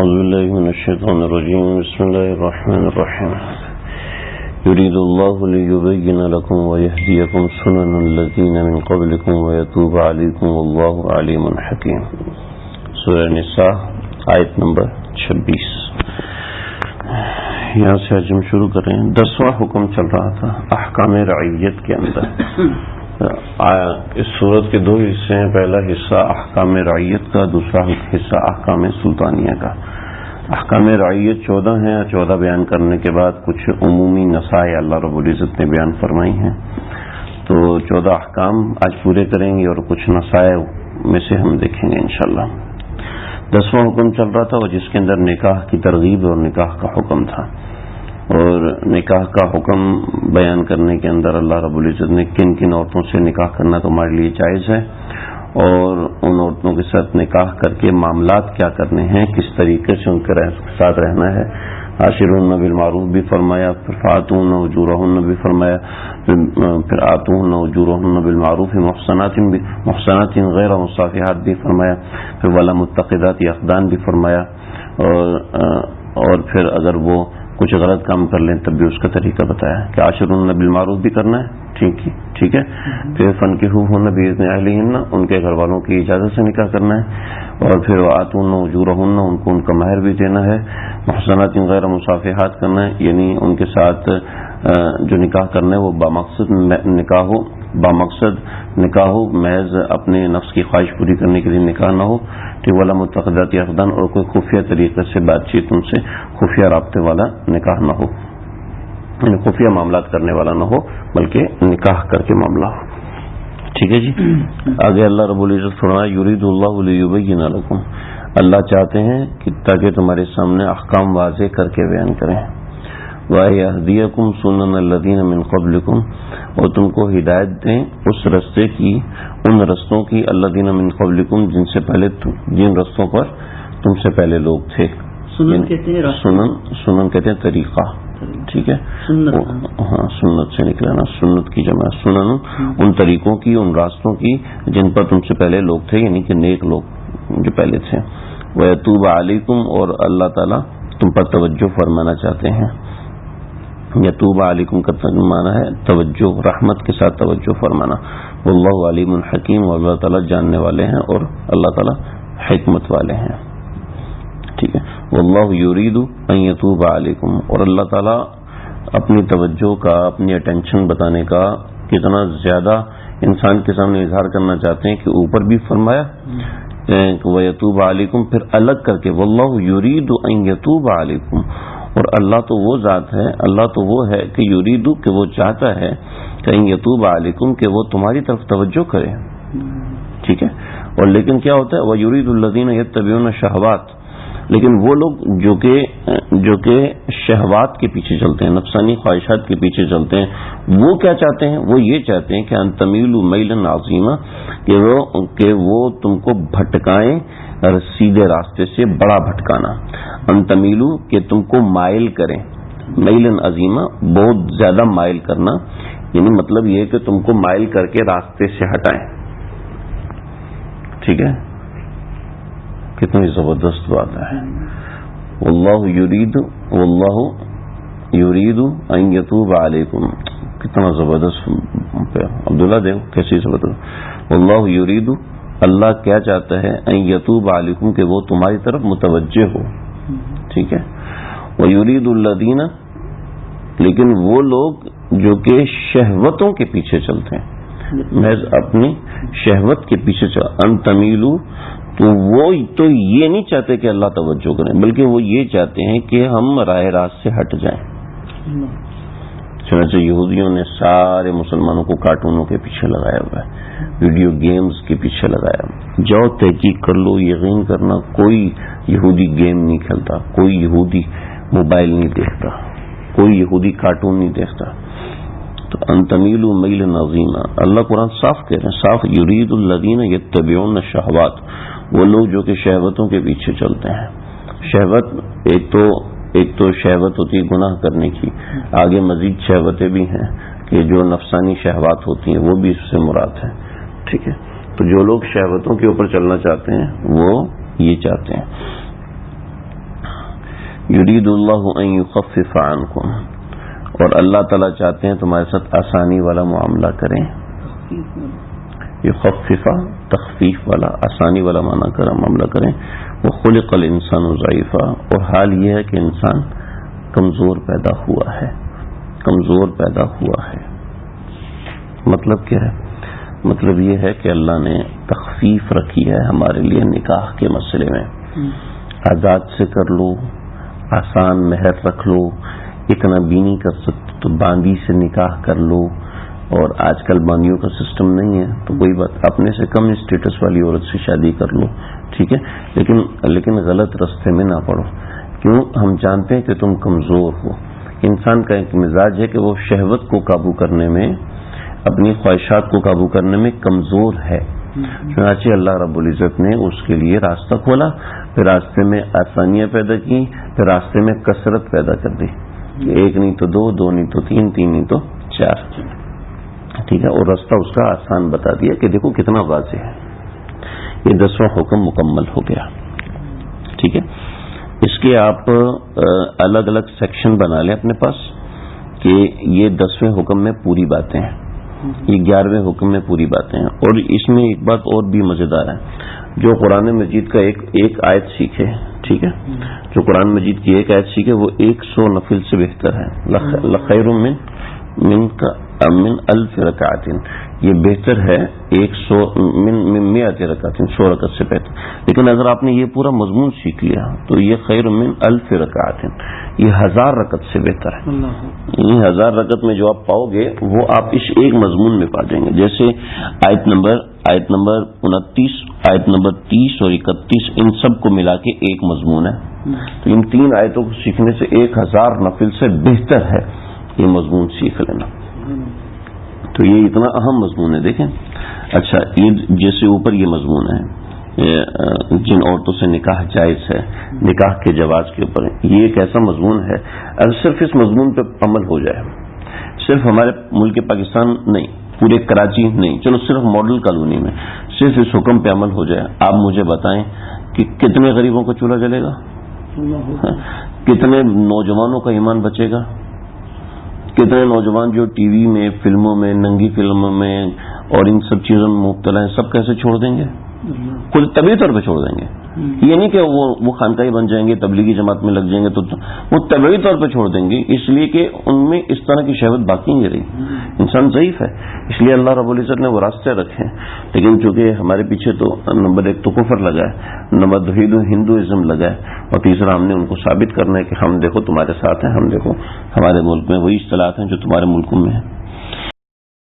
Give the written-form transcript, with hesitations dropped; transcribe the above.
أعوذ بالله من الشيطان الرجيم بسم الله الرحمن الرحيم يريد الله ليبين لكم ويهديكم سنن الذين من قبلكم ويتوب عليكم والله عليم حكيم سورہ نساء آیت نمبر 26. یہاں سے آج ہم شروع کر رہے ہیں. 10واں حکم چل رہا تھا احکام رعیت کے اندر. اس صورت کے دو حصے ہیں. پہلا حصہ احکام رعیت کا، دوسرا حصہ احکام سلطانیہ کا. احکام رعیت 14 ہیں. 14 بیان کرنے کے بعد کچھ عمومی نصائح اللہ رب العزت نے بیان فرمائی ہیں. تو 14 احکام آج پورے کریں گے اور کچھ نصائح میں سے ہم دیکھیں گے انشاءاللہ. 10واں حکم چل رہا تھا اور جس کے اندر نکاح کی ترغیب اور نکاح کا حکم تھا. اور نکاح کا حکم بیان کرنے کے اندر اللہ رب العزت نے کن کن عورتوں سے نکاح کرنا تمہارے لیے جائز ہے اور ان عورتوں کے ساتھ نکاح کر کے معاملات کیا کرنے ہیں، کس طریقے سے ان کے ساتھ رہنا ہے. عاشرون بالمعروف بھی فرمایا، پھر فاتون اجورہن بھی فرمایا، پھر آتون اجورہن بالمعروف محصنات غیر مصافحات بھی فرمایا، پھر ولا متخذات اخدان بھی فرمایا. اور پھر اگر وہ کچھ غلط کام کر لیں تب بھی اس کا طریقہ بتایا کہ عاشرون بالمعروف بھی کرنا ہے. ٹھیک ہے. پھر فنکحوہن بإذن اہلہن، ان کے گھر والوں کی اجازت سے نکاح کرنا ہے. اور پھر آتون اجورہن، ان کو ان کا مہر بھی دینا ہے. محصنات غیر مصافحات کرنا ہے، یعنی ان کے ساتھ جو نکاح کرنا ہے وہ بامقصد نکاح ہو، محض اپنے نفس کی خواہش پوری کرنے کے لیے نکاح نہ ہو. کہ ولا متخذات اخدان، اور کوئی خفیہ طریقے سے بات چیت ان سے خفیہ رابطے والا نکاح نہ ہو، یعنی خفیہ معاملات کرنے والا نہ ہو بلکہ نکاح کر کے معاملہ ہو. ٹھیک ہے جی. آگے اللہ رب العزت فرمایا یرید اللہ لیبین لکم، اللہ چاہتے ہیں کہ تاکہ تمہارے سامنے احکام واضح کر کے بیان کریں. وَيَهْدِيَكُمْ سُنَنَ الَّذِينَ مِنْ قَبْلِكُمْ، اور تم کو ہدایت دیں اس رستے کی، ان رستوں کی، الَّذِينَ مِنْ قَبْلِكُمْ جن سے پہلے، جن رستوں پر تم سے پہلے لوگ تھے. سنن کہتے ہیں طریقہ. ٹھیک ہے. ہاں، سنت سے نکلانا، سنت کی جمع سنن، ان طریقوں کی، ان راستوں کی جن پر تم سے پہلے لوگ تھے، یعنی کہ نیک لوگ جو پہلے تھے. وَيَتُوبَ عَلَيْكُمْ، اور اللہ تعالیٰ تم پر توجہ فرمانا چاہتے ہیں. یتوب علیکم کا معنی ہے توجہ، رحمت کے ساتھ توجہ فرمانا. واللہ علیم حکیم، اور اللہ تعالیٰ جاننے والے ہیں اور اللہ تعالیٰ حکمت والے ہیں. ٹھیک ہے. واللہ یرید ان یتوب علیکم، اور اللہ تعالیٰ اپنی توجہ کا، اپنی اٹینشن بتانے کا کتنا زیادہ انسان کے سامنے اظہار کرنا چاہتے ہیں کہ اوپر بھی فرمایا وَيَتُوبَ عَلَيْكُمْ، پھر الگ کر کے وَاللَّهُ يُرِيدُ أَن يَتُوبَ عَلَيْكُمْ. اور اللہ تو وہ ذات ہے، اللہ تو وہ ہے کہ یریدو، کہ وہ چاہتا ہے کہ ان یتوب علیکم، کہ وہ تمہاری طرف توجہ کرے. ٹھیک ہے. اور لیکن کیا ہوتا ہے وَيُرِيدُ الَّذِينَ يَتَّبِعُونَ الشَّهَوَاتِ، لیکن وہ لوگ جو کہ شہوات کے پیچھے چلتے ہیں، نفسانی خواہشات کے پیچھے چلتے ہیں، وہ کیا چاہتے ہیں؟ وہ یہ چاہتے ہیں کہ ان تمیلوا میلا عظیما، کہ وہ تم کو بھٹکائیں سیدھے راستے سے، بڑا بھٹکانا. ان تمیلوا، کہ تم کو مائل کریں، میلا عظیما، بہت زیادہ مائل کرنا، یعنی مطلب یہ کہ تم کو مائل کر کے راستے سے ہٹائیں. ٹھیک ہے. کتنی زبردست بات ہے. واللہ یرید ان یتوب علیکم، کتنا زبردست. عبداللہ دیو کیسی زبردست. واللہ یرید، اللہ کیا چاہتا ہے، ان یتوب علیکم، کہ وہ تمہاری طرف متوجہ ہو. ٹھیک ہے. ویرید الذین، لیکن وہ لوگ جو کہ شہوتوں کے پیچھے چلتے ہیں، محض اپنی شہوت کے پیچھے ان تمیلو، تو وہ تو یہ نہیں چاہتے کہ اللہ توجہ کریں، بلکہ وہ یہ چاہتے ہیں کہ ہم راہ راست سے ہٹ جائیں. چنانچہ یہودیوں نے سارے مسلمانوں کو کارٹونوں کے پیچھے لگایا ہوا ہے، ویڈیو گیمز کے پیچھے لگایا. جاؤ تحقیق کر لو، یقین کرنا کوئی یہودی گیم نہیں کھیلتا، کوئی یہودی موبائل نہیں دیکھتا، کوئی یہودی کارٹون نہیں دیکھتا. تو ان تمیلوا میلا عظیما، اللہ قرآن صاف کہہ رہے ہیں، صاف یرید الذین یتبعون الشہوات، وہ لوگ جو کہ شہوتوں کے پیچھے چلتے ہیں. شہوت ایک تو شہوت ہوتی ہے گناہ کرنے کی، آگے مزید شہوتیں بھی ہیں کہ جو نفسانی شہوات ہوتی ہیں، وہ بھی اس سے مراد ہے. ٹھیک ہے. تو جو لوگ شہوتوں کے اوپر چلنا چاہتے ہیں وہ یہ چاہتے ہیں. یرید اللہ ان یخفف عنکم، اور اللہ تعالیٰ چاہتے ہیں تمہارے ساتھ آسانی والا معاملہ کریں. یخفف تخفیف والا، آسانی والا معاملہ کریں. وخلق الانسان ضعیفا، اور حال یہ ہے کہ انسان کمزور پیدا ہوا ہے، کمزور پیدا ہوا ہے. مطلب کیا ہے؟ مطلب یہ ہے کہ اللہ نے تخفیف رکھی ہے ہمارے لیے نکاح کے مسئلے میں. آزاد سے کر لو، آسان مہر رکھ لو، اتنا بھی نہیں کر سکتے تو باندی سے نکاح کر لو. اور آج کل باندیوں کا سسٹم نہیں ہے تو کوئی بات، اپنے سے کم اسٹیٹس والی عورت سے شادی کر لو، ٹھیک ہے، لیکن غلط راستے میں نہ پڑو. کیوں؟ ہم جانتے ہیں کہ تم کمزور ہو. انسان کا ایک مزاج ہے کہ وہ شہوت کو قابو کرنے میں، اپنی خواہشات کو قابو کرنے میں کمزور ہے. چنانچہ اللہ رب العزت نے اس کے لیے راستہ کھولا، پھر راستے میں آسانیاں پیدا کی، پھر راستے میں کثرت پیدا کر دی. ایک نہیں تو دو، دو نہیں تو تین، تین نہیں تو چار، ٹھیک ہے. اور راستہ اس کا آسان بتا دیا کہ دیکھو کتنا واضح ہے. یہ 10واں حکم مکمل ہو گیا، ٹھیک ہے. اس کے آپ الگ الگ سیکشن بنا لیں اپنے پاس کہ یہ 10ویں حکم میں پوری باتیں ہیں، یہ 11ویں حکم میں پوری باتیں ہیں. اور اس میں ایک بات اور بھی مزیدار ہے، جو قرآن مجید کا ایک آیت سیکھے، ٹھیک ہے، جو قرآن مجید کی ایک آیت سیکھے وہ 100 نفل سے بہتر ہے. لخیر من الف رکعت، یہ بہتر ہے 100 من 100 رکعت، 100 رکعت سے بہتر. لیکن اگر آپ نے یہ پورا مضمون سیکھ لیا تو یہ خیر من الف رکعت، یہ 1000 رکعت سے بہتر ہے. یہ 1000 رکعت میں جو آپ پاؤ گے وہ آپ اس ایک مضمون میں پا جائیں گے. جیسے آیت نمبر 29، آیت نمبر 30 اور 31، ان سب کو ملا کے ایک مضمون ہے. تو ان 3 آیتوں کو سیکھنے سے 1000 نفل سے بہتر ہے یہ مضمون سیکھ لینا. تو یہ اتنا اہم مضمون ہے. دیکھیں، اچھا، یہ جیسے اوپر یہ مضمون ہے جن عورتوں سے نکاح جائز ہے، نکاح کے جواز کے اوپر، یہ ایک ایسا مضمون ہے اگر صرف اس مضمون پہ عمل ہو جائے، صرف ہمارے ملک پاکستان نہیں، پورے کراچی نہیں، چلو صرف ماڈل کالونی میں صرف اس حکم پہ عمل ہو جائے، آپ مجھے بتائیں کہ کتنے غریبوں کو چولہا جلے گا، کتنے نوجوانوں کا ایمان بچے گا، کتنے نوجوان جو ٹی وی میں، فلموں میں، ننگی فلموں میں اور ان سب چیزوں میں مبتلا ہیں، سب کیسے چھوڑ دیں گے؟ خود طبعی طور پہ چھوڑ دیں گے. یہ نہیں کہ وہ خانقاہی بن جائیں گے، تبلیغی جماعت میں لگ جائیں گے، تو وہ طبعی طور پہ چھوڑ دیں گے، اس لیے کہ ان میں اس طرح کی شہوت باقی نہیں رہی. انسان ضعیف ہے، اس لیے اللہ رب العزت نے وہ راستے رکھے. لیکن چونکہ ہمارے پیچھے تو نمبر 1 تو کفر لگا ہے، نمبر 2 ہندوازم لگا ہے، اور تیسرا ہم نے ان کو ثابت کرنا ہے کہ ہم دیکھو تمہارے ساتھ ہیں، ہم دیکھو ہمارے ملک میں وہی اصطلاحات ہیں جو تمہارے ملکوں میں ہیں.